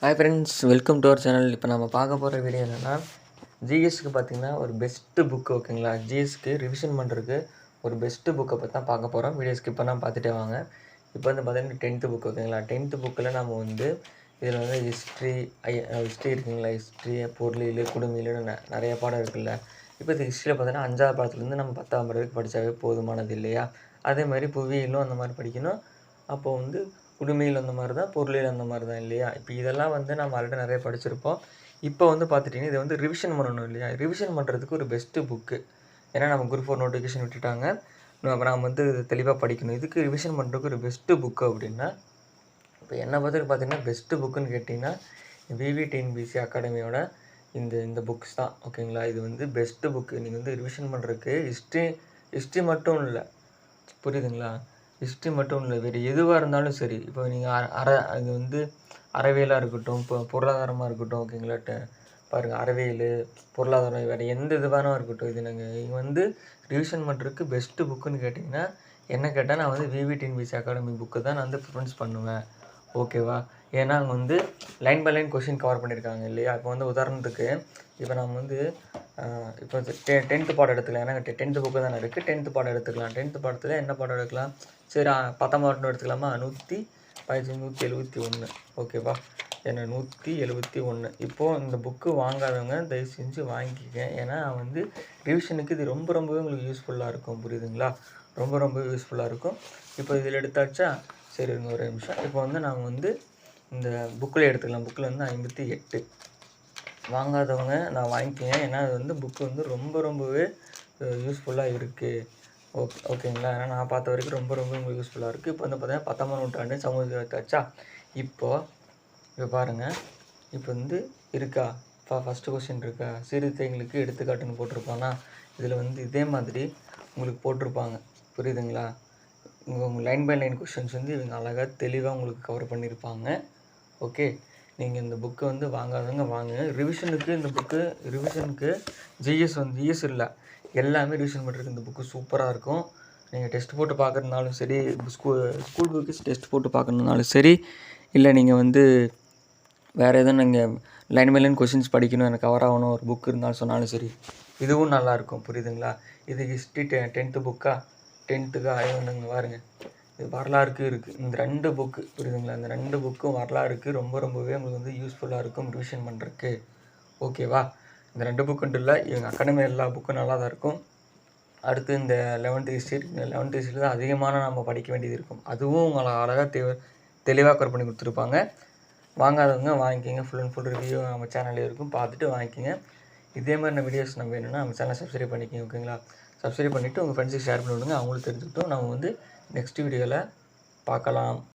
Hi friends, welcome to our channel. இப்போ நம்ம பார்க்க போகிற வீடியோ என்னென்னா, ஜிஎஸ்க்கு பார்த்திங்கன்னா ஒரு பெஸ்ட்டு புக்கு, ஓகேங்களா. ஜிஎஸ்க்கு ரிவிஷன் பண்ணுறதுக்கு ஒரு பெஸ்ட்டு புக்கை பற்றி தான் பார்க்க போகிறோம். வீடியோ ஸ்கிப் பண்ணால் பார்த்துட்டே வாங்க. இப்போ வந்து பார்த்திங்கன்னா 10th புக், ஓகேங்களா. 10th புக்கில் நம்ம வந்து இதில் வந்து ஹிஸ்ட்ரி இருக்குங்களா, ஹிஸ்ட்ரி, பொருளியல், குடும்பியல்னு நிறைய பாடம் இருக்குல்ல. இப்போ இது ஹிஸ்ட்ரியில் பார்த்தீங்கன்னா 5ஆவது பாடத்துலேருந்து நம்ம 10ஆம் வரைக்கும் படித்தாவே போதுமானது இல்லையா. அதே மாதிரி புவியியலும் அந்த மாதிரி படிக்கணும். அப்போது வந்து குடுமையில் அந்த மாதிரி தான், பொருளியல் அந்த மாதிரி தான் இல்லையா. இப்போ இதெல்லாம் வந்து நம்ம ஆல்ரெடி நிறைய படிச்சிருப்போம். இப்போ வந்து பார்த்துட்டிங்கன்னா இதை வந்து ரிவிஷன் பண்ணணும் இல்லையா. ரிவிஷன் பண்ணுறதுக்கு ஒரு பெஸ்ட்டு புக்கு. ஏன்னா நம்ம குரூப் 4 நோட்டிஃபிகேஷன் விட்டுட்டாங்க. அப்புறம் நம்ம வந்து தெளிவாக படிக்கணும். இதுக்கு ரிவிஷன் பண்ணுறதுக்கு ஒரு பெஸ்ட்டு புக்கு அப்படின்னா, இப்போ என்னை பார்த்துட்டு பார்த்தீங்கன்னா பெஸ்ட்டு புக்குன்னு கேட்டிங்கன்னா விவிடிஎன்பிசி அகாடமியோட இந்த புக்ஸ் தான், ஓகேங்களா. இது வந்து பெஸ்ட்டு புக்கு. நீங்கள் வந்து ரிவிஷன் பண்ணுறதுக்கு ஹிஸ்ட்ரி மட்டும் இல்லை, புரியுதுங்களா. ஹிஸ்ட்ரி மட்டும் இல்லை, வேறு எதுவாக இருந்தாலும் சரி. இப்போ நீங்கள் அது வந்து அறவியலாக இருக்கட்டும், இப்போ பொருளாதாரமாக இருக்கட்டும், ஓகேங்களா. பாருங்கள், அறவியல், பொருளாதாரம், வேறு எந்த இதுவானும் இருக்கட்டும், இது நீங்கள் வந்து ரிவிஷன் பண்ணுறதுக்கு பெஸ்ட்டு புக்குன்னு கேட்டிங்கன்னா என்ன கேட்டால் நான் வந்து விவிடிஎன்பிசி அகாடமி புக்கு தான் நான் வந்து ப்ரிஃபரன்ஸ் பண்ணுவேன், ஓகேவா. ஏன்னா அவங்க வந்து line by line question cover பண்ணியிருக்காங்க இல்லையா. இப்போ வந்து உதாரணத்துக்கு இப்போ நம்ம வந்து இப்போ 10th பாடம் எடுத்துக்கலாம். ஏன்னா 10th புக்கு தானே இருக்குது. 10th பாடம் எடுத்துக்கலாம். 10th பாடத்தில் என்ன பாடம் எடுக்கலாம், சரி 10ஆம் பாடம் எடுத்துக்கலாமா. 171, ஓகேவா. ஏன்னா 171. இப்போது இந்த புக்கு வாங்காதவங்க தயவு செஞ்சு வாங்கிக்கங்க. ஏன்னா வந்து ரிவிஷனுக்கு இது ரொம்பவே உங்களுக்கு யூஸ்ஃபுல்லாக இருக்கும், புரியுதுங்களா. ரொம்ப யூஸ்ஃபுல்லாக இருக்கும். இப்போ இதில் எடுத்தாச்சா, சரி ஒரு நிமிஷம். இப்போ வந்து நாங்கள் வந்து இந்த புக்கில் எடுத்துக்கலாம். புக்கில் வந்து 58. வாங்காதவங்க நான் வாங்கிக்கங்க. ஏன்னா அது வந்து புக்கு வந்து ரொம்பவே யூஸ்ஃபுல்லாக இருக்குது, ஓகேங்களா. ஏன்னா நான் பார்த்த வரைக்கும் ரொம்ப உங்களுக்கு யூஸ்ஃபுல்லாக இருக்குது. இப்போ வந்து பார்த்தீங்கன்னா 19ஆம் நூற்றாண்டு சமூக எடுத்தாச்சா. இப்போ பாருங்கள், இப்போ வந்து இருக்கா, ஃபஸ்ட்டு கொஸ்டின் இருக்கா, சிறுத்தைங்களுக்கு எடுத்துக்காட்டுன்னு போட்டிருப்பானா. இதில் வந்து இதே மாதிரி உங்களுக்கு போட்டிருப்பாங்க, புரியுதுங்களா. உங்கள் லைன் பை லைன் கொஷின்ஸ் வந்து இவங்க அழகாக தெளிவாக உங்களுக்கு கவர் பண்ணியிருப்பாங்க, ஓகே. நீங்கள் இந்த புக்கை வந்து வாங்காதவங்க வாங்க. ரிவிஷனுக்கு இந்த புக்கு, ரிவிஷனுக்கு ஜிஎஸ் இல்லை, எல்லாமே ரிவிஷன் பண்ணுறதுக்கு இந்த புக்கு சூப்பராக இருக்கும். நீங்கள் டெஸ்ட் போட்டு பார்க்குறதுனாலும் சரி, ஸ்கூல் புக்கு டெஸ்ட் போட்டு பார்க்கணுன்னாலும் சரி, இல்லை நீங்கள் வந்து வேறு எதுவும் நீங்கள் லைன் பை லைன் கொஷின்ஸ் படிக்கணும், எனக்கு கவர் ஆகணும் ஒரு புக் இருந்தாலும் சொன்னாலும் சரி, இதுவும் நல்லாயிருக்கும், புரியுதுங்களா. இது ஹிஸ்ட்ரி 10th புக்கா, 10th ஆய்வுங்க பாருங்கள். இது வரலாறுக்கு இருக்குது. இந்த 2 புக்கு, புரியுதுங்களா. இந்த 2 புக்கும் வரலாறுக்கு ரொம்பவே உங்களுக்கு வந்து யூஸ்ஃபுல்லாக இருக்கும் ரிவிஷன் பண்ணுறதுக்கு, ஓகேவா. இந்த 2 புக்குன்ட்டு இல்லை, இவங்க அகாடமி எல்லா புக்கும் நல்லா தான் இருக்கும். அடுத்து இந்த 11th ஹிஸ்ட்ரி தான் அதிகமான நம்ம படிக்க வேண்டியது இருக்கும். அதுவும் உங்களை அழகாக தெளிவாக கவர் பண்ணி கொடுத்துருப்பாங்க. வாங்காதவங்க வாங்கிக்கிங்க. ஃபுல் அண்ட் ஃபுல் ரிவ்யூ நம்ம சேனல்லே இருக்கும், பார்த்துட்டு வாங்கிக்கிங்க. இதே மாதிரி வீடியோஸ் நம்ம வேணும்னா நம்ம சேனலை சப்ஸ்கிரைப் பண்ணிக்கிங்க, ஓகேங்களா. சப்ஸ்கிரைப் பண்ணிவிட்டு உங்கள் ஃப்ரெண்ட்ஸுக்கு ஷேர் பண்ணி விடுங்க, அவங்களுக்கு தெரிஞ்சுக்கிட்டும். நம்ம வந்து நெக்ஸ்ட் வீடியோவில் பார்க்கலாம்.